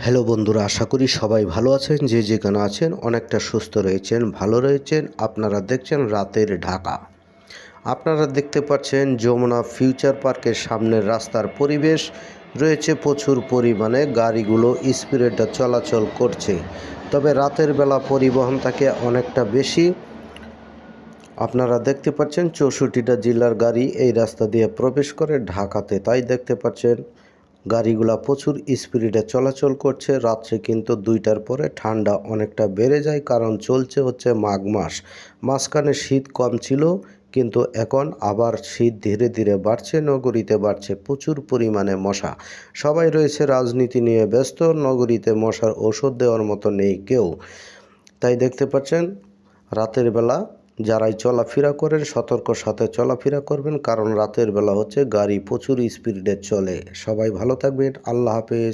Hello বন্ধুরা, আশা করি সবাই ভালো আছেন। যে যেখানে আছেন অনেকটা সুস্থ রয়েছেন, ভালো রয়েছেন। আপনারা দেখছেন রাতের ঢাকা। আপনারা দেখতে পাচ্ছেন যমুনা ফিউচার পার্কের সামনের রাস্তার পরিবেশ রয়েছে প্রচুর পরিমাণে গাড়িগুলো স্পিডে চলাচল করছে। তবে রাতের বেলা পরিবহন থাকে অনেকটা বেশি। আপনারা দেখতে পাচ্ছেন 64টা জেলার গাড়ি এই রাস্তা দিয়ে প্রবেশ করে ঢাকাতে, তাই দেখতে পাচ্ছেন গাড়িগুলা প্রচুর স্পিডে চলাচল করছে। রাত্রে কিন্তু 2টার পরে ঠান্ডা অনেকটা বেড়ে যায়, কারণ চলছে হচ্ছে মাঘ মাস। মাঝখানে শীত কম ছিল, কিন্তু এখন আবার শীত ধীরে ধীরে বাড়ছে। নগরীতে বাড়ছে প্রচুর পরিমাণে মশা। সবাই রয়েছে রাজনীতি নিয়ে ব্যস্ত। নগরীতে মশার ওষুধ দেওয়ার মতো নেই কেউ। তাই দেখতে পাচ্ছেন রাতের বেলা যারাই চলাফেরা করেন সতর্কর সাথে চলাফেরা করবেন, কারণ রাতের বেলা হচ্ছে গাড়ি প্রচুর স্পিডে চলে। সবাই ভালো থাকবেন। আল্লাহ হাফেজ।